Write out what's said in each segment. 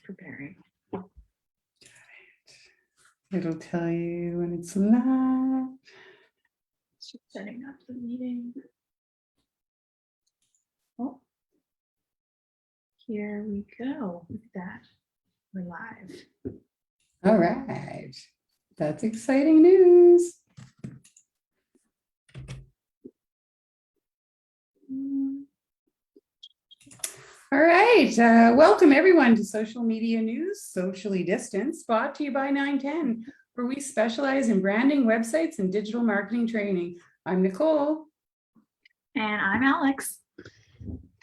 preparing. It'll tell you when it's live. Just setting up the meeting. Oh, here we go with that. We're live. All right. That's exciting news. All right. Welcome everyone to Social Media News, Socially Distanced, brought to you by 910, where we specialize in branding, websites, and digital marketing training. I'm Nicole. And I'm Alex,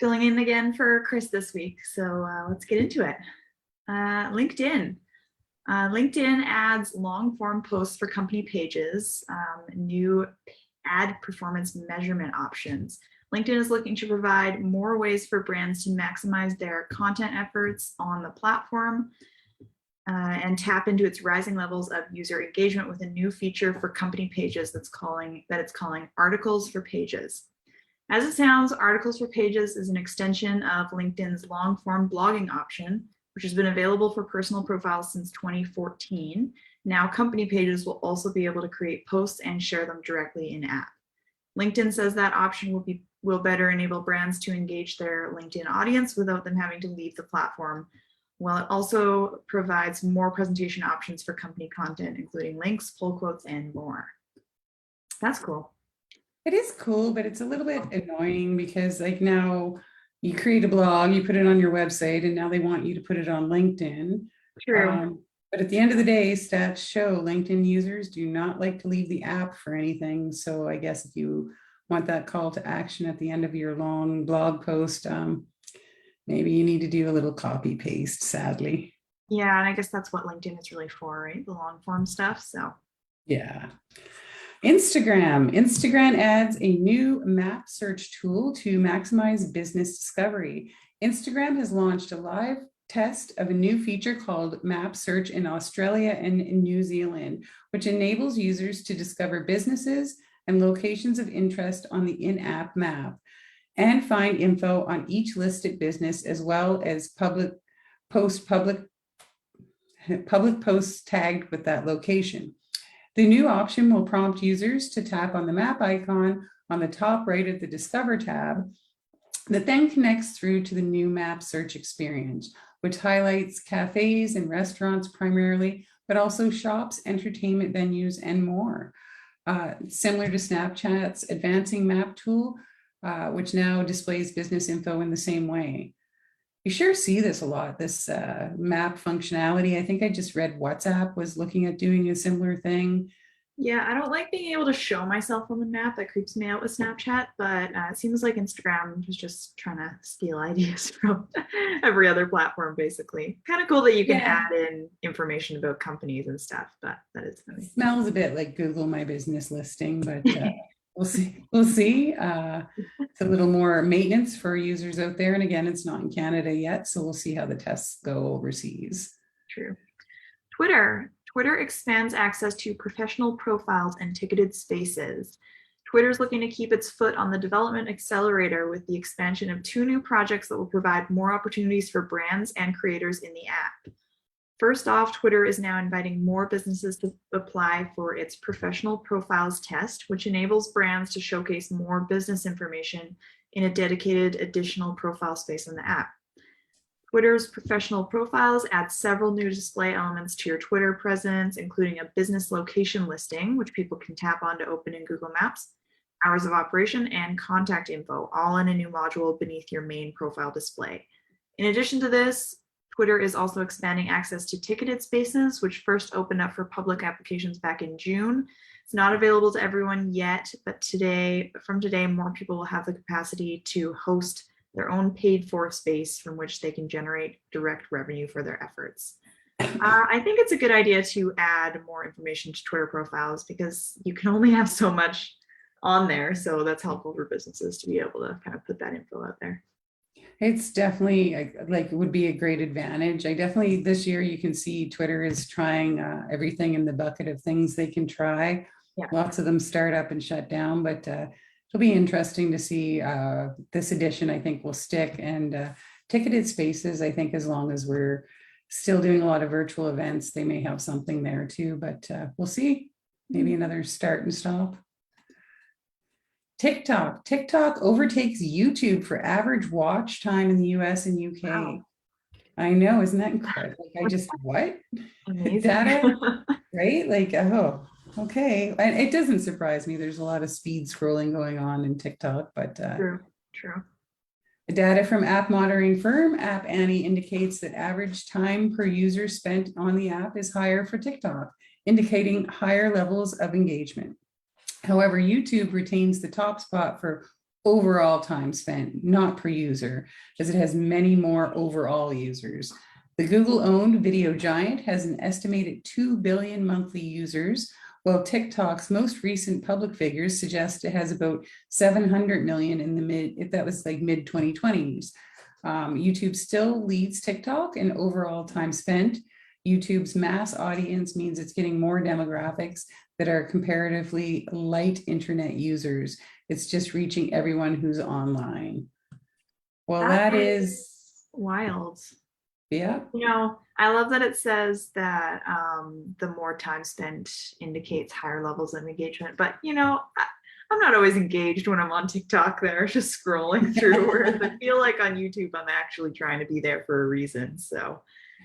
filling in again for Chris this week. So let's get into it. LinkedIn. LinkedIn adds long form posts for company pages, new ad performance measurement options. LinkedIn is looking to provide more ways for brands to maximize their content efforts on the platform and tap into its rising levels of user engagement with a new feature for company pages it's calling Articles for Pages. As it sounds, Articles for Pages is an extension of LinkedIn's long-form blogging option, which has been available for personal profiles since 2014. Now, company pages will also be able to create posts and share them directly in app. LinkedIn says that option will better enable brands to engage their LinkedIn audience without them having to leave the platform, while it also provides more presentation options for company content, including links, pull quotes, and more. That's cool. It is cool, but it's a little bit annoying because like now you create a blog, you put it on your website, and now they want you to put it on LinkedIn. True. But at the end of the day, stats show LinkedIn users do not like to leave the app for anything. So I guess if you want that call to action at the end of your long blog post, maybe you need to do a little copy paste, sadly. Yeah, and I guess that's what LinkedIn is really for, right? The long form stuff. So yeah. Instagram adds a new map search tool to maximize business discovery. Instagram has launched a live test of a new feature called Map Search in Australia and in New Zealand, which enables users to discover businesses and locations of interest on the in-app map and find info on each listed business, as well as public posts tagged with that location. The new option will prompt users to tap on the map icon on the top right of the Discover tab that then connects through to the new map search experience, which highlights cafes and restaurants primarily, but also shops, entertainment venues, and more. Similar to Snapchat's advancing map tool, which now displays business info in the same way. You sure see this a lot, this map functionality. I think I just read WhatsApp was looking at doing a similar thing. Yeah, I don't like being able to show myself on the map. That creeps me out with Snapchat, but it seems like Instagram is just trying to steal ideas from every other platform, basically. Kind of cool that you can add in information about companies and stuff, but that is funny. It smells a bit like Google My Business listing, but we'll see. It's a little more maintenance for users out there. And again, it's not in Canada yet, so we'll see how the tests go overseas. True. Twitter expands access to professional profiles and ticketed spaces. Twitter's looking to keep its foot on the development accelerator with the expansion of 2 new projects that will provide more opportunities for brands and creators in the app. First off, Twitter is now inviting more businesses to apply for its professional profiles test, which enables brands to showcase more business information in a dedicated additional profile space on the app. Twitter's professional profiles add several new display elements to your Twitter presence, including a business location listing, which people can tap on to open in Google Maps, hours of operation, and contact info, all in a new module beneath your main profile display. In addition to this, Twitter is also expanding access to ticketed spaces, which first opened up for public applications back in June. It's not available to everyone yet, but from today, more people will have the capacity to host their own paid for space from which they can generate direct revenue for their efforts. I think it's a good idea to add more information to Twitter profiles because you can only have so much on there. So that's helpful for businesses to be able to kind of put that info out there. It's definitely like it would be a great advantage. I definitely this year you can see Twitter is trying everything in the bucket of things they can try. Yeah. Lots of them start up and shut down, but it'll be interesting to see this edition. I think will stick, and ticketed spaces. I think as long as we're still doing a lot of virtual events. They may have something there too, but we'll see. Maybe another start and stop. TikTok overtakes YouTube for average watch time in the US and UK. Wow. I know, isn't that incredible? Like, I just, what? Amazing. Data, right? Like, oh, okay. And it doesn't surprise me. There's a lot of speed scrolling going on in TikTok, but True. the data from app monitoring firm App Annie indicates that average time per user spent on the app is higher for TikTok, indicating higher levels of engagement. However, YouTube retains the top spot for overall time spent, not per user, as it has many more overall users. The Google-owned video giant has an estimated 2 billion monthly users, while TikTok's most recent public figures suggest it has about 700 million in the mid 2020s. YouTube still leads TikTok in overall time spent. YouTube's mass audience means it's getting more demographics that are comparatively light internet users. It's just reaching everyone who's online. Well, that is wild. Yeah. I love that it says that the more time spent indicates higher levels of engagement. But, I'm not always engaged when I'm on TikTok there, just scrolling through, whereas I feel like on YouTube, I'm actually trying to be there for a reason. So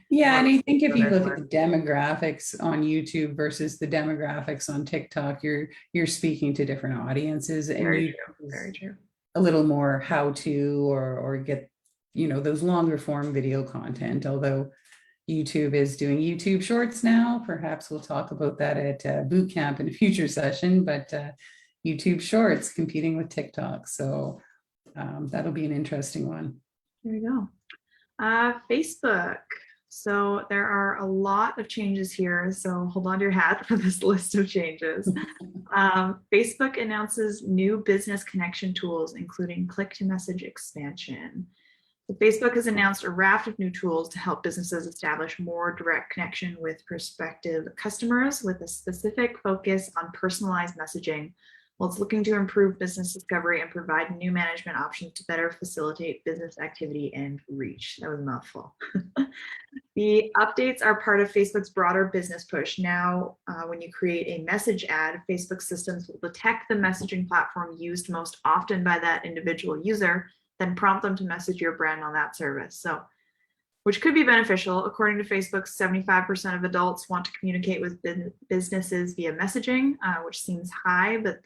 yeah, and I think if you look at the demographics on YouTube versus the demographics on TikTok, you're speaking to different audiences, and very true. A little more how to or get those longer form video content. Although YouTube is doing YouTube Shorts now, perhaps we'll talk about that at boot camp in a future session. But YouTube Shorts competing with TikTok, so that'll be an interesting one. There you go. Facebook. So there are a lot of changes here, so hold on to your hat for this list of changes. Facebook announces new business connection tools, including click-to-message expansion. So Facebook has announced a raft of new tools to help businesses establish more direct connection with prospective customers with a specific focus on personalized messaging. While it's looking to improve business discovery and provide new management options to better facilitate business activity and reach. That was a mouthful. The updates are part of Facebook's broader business push. Now, when you create a message ad, Facebook systems will detect the messaging platform used most often by that individual user, then prompt them to message your brand on that service. So, which could be beneficial. According to Facebook, 75% of adults want to communicate with businesses via messaging, which seems high, but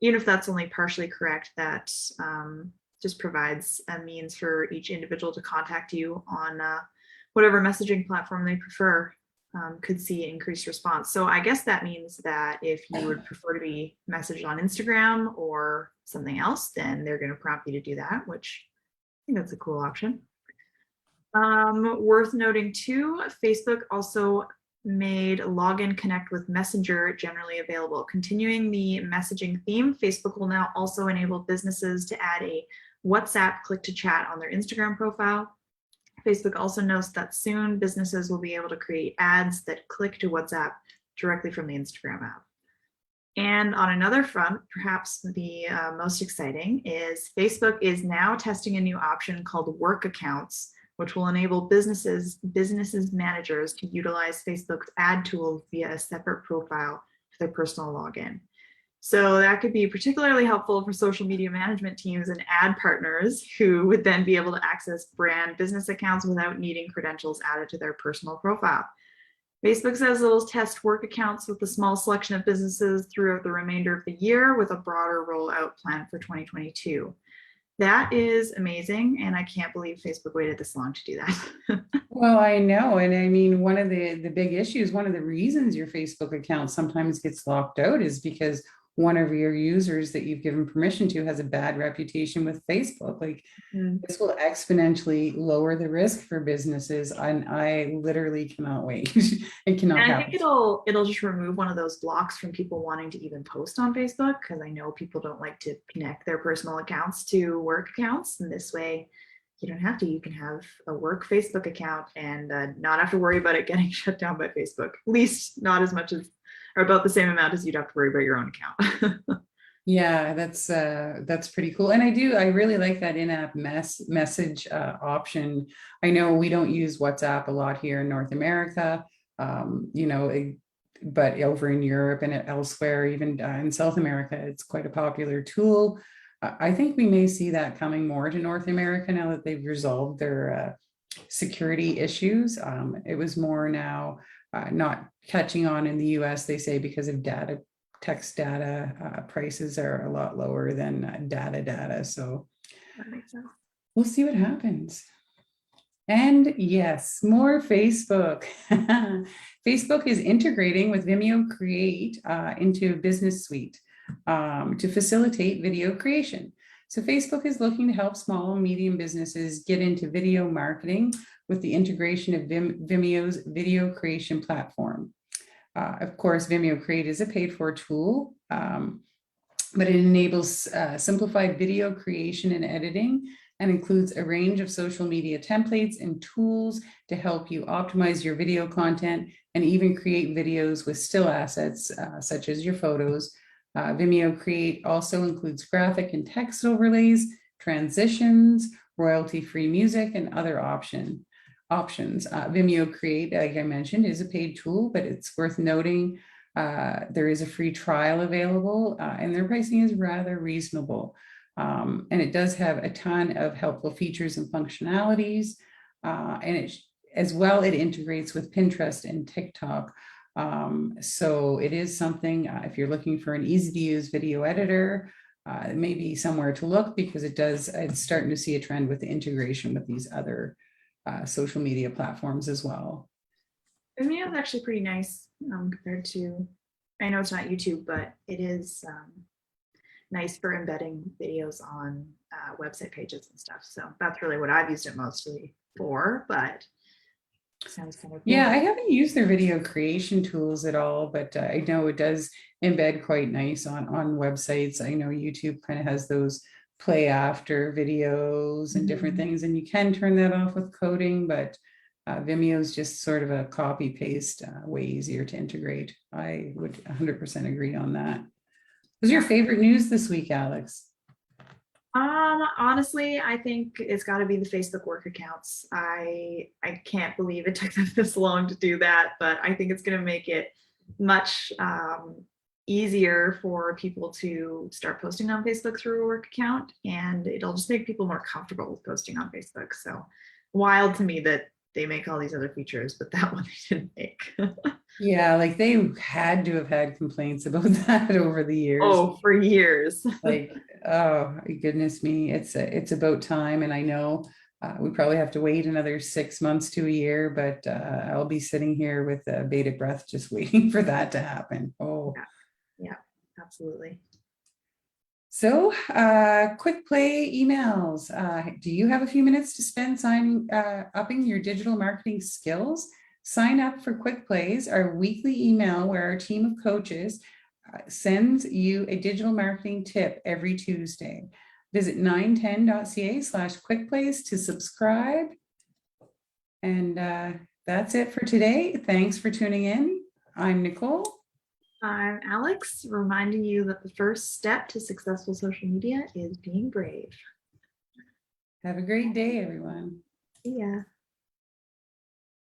even if that's only partially correct, that just provides a means for each individual to contact you on whatever messaging platform they prefer. Could see increased response. So I guess that means that if you would prefer to be messaged on Instagram or something else, then they're going to prompt you to do that, which I think that's a cool option. Worth noting too, Facebook also made Login Connect with Messenger generally available. Continuing the messaging theme, Facebook will now also enable businesses to add a WhatsApp click to chat on their Instagram profile. Facebook also notes that soon businesses will be able to create ads that click to WhatsApp directly from the Instagram app. And on another front, perhaps the most exciting is Facebook is now testing a new option called work accounts, which will enable businesses managers to utilize Facebook's ad tools via a separate profile for their personal login. So that could be particularly helpful for social media management teams and ad partners who would then be able to access brand business accounts without needing credentials added to their personal profile. Facebook says it'll test work accounts with a small selection of businesses throughout the remainder of the year with a broader rollout plan for 2022. That is amazing, and I can't believe Facebook waited this long to do that. Well, I know, and I mean, one of the big issues, one of the reasons your Facebook account sometimes gets locked out is because one of your users that you've given permission to has a bad reputation with Facebook. Like this will exponentially lower the risk for businesses, and I literally cannot wait. It cannot happen. I think it'll just remove one of those blocks from people wanting to even post on Facebook, because I know people don't like to connect their personal accounts to work accounts, and this way you don't have to. You can have a work Facebook account and not have to worry about it getting shut down by Facebook, at least not as much as or about the same amount as you'd have to worry about your own account. Yeah, that's pretty cool. And I really like that in-app message option. I know we don't use WhatsApp a lot here in North America, you know, but over in Europe and elsewhere, even in South America, it's quite a popular tool. I think we may see that coming more to North America now that they've resolved their security issues. It was more now not catching on in the US, they say, because of text data prices are a lot lower than data. So That makes sense. we'll see what happens. And yes, more Facebook. Facebook is integrating with Vimeo Create into Business Suite to facilitate video creation. So Facebook is looking to help small and medium businesses get into video marketing with the integration of Vimeo's video creation platform. Of course, Vimeo Create is a paid-for tool, but it enables simplified video creation and editing and includes a range of social media templates and tools to help you optimize your video content and even create videos with still assets, such as your photos. Vimeo Create also includes graphic and text overlays, transitions, royalty-free music, and other options. Vimeo Create, like I mentioned, is a paid tool, but it's worth noting there is a free trial available, and their pricing is rather reasonable. And it does have a ton of helpful features and functionalities, and as well, it integrates with Pinterest and TikTok. So it is something, if you're looking for an easy to use video editor, it may be somewhere to look, because it's starting to see a trend with the integration with these other social media platforms as well. Vimeo is actually pretty nice compared to, I know it's not YouTube, but it is nice for embedding videos on website pages and stuff. So that's really what I've used it mostly for, but sounds kind of cool. Yeah, I haven't used their video creation tools at all, but I know it does embed quite nice on websites. I know YouTube kind of has those play after videos and different things, and you can turn that off with coding, but Vimeo is just sort of a copy paste, way easier to integrate. I would 100% agree on that. What's your favorite news this week, Alex? Honestly, I think it's got to be the Facebook work accounts. I can't believe it took them this long to do that, but I think it's going to make it much easier for people to start posting on Facebook through a work account, and it'll just make people more comfortable with posting on Facebook. So wild to me that they make all these other features, but that one they didn't make. Yeah, like they had to have had complaints about that over the years. Oh, for years. Like, oh goodness me, it's about time. And I know we probably have to wait another 6 months to a year, but I'll be sitting here with bated breath just waiting for that to happen. Oh, yeah, absolutely. So quick play emails. Do you have a few minutes to spend upping your digital marketing skills? Sign up for Quick Plays, our weekly email where our team of coaches sends you a digital marketing tip every Tuesday. Visit 910.ca/quickplays to subscribe. And that's it for today. Thanks for tuning in. I'm Nicole. I'm Alex, reminding you that the first step to successful social media is being brave. Have a great day, everyone. See ya.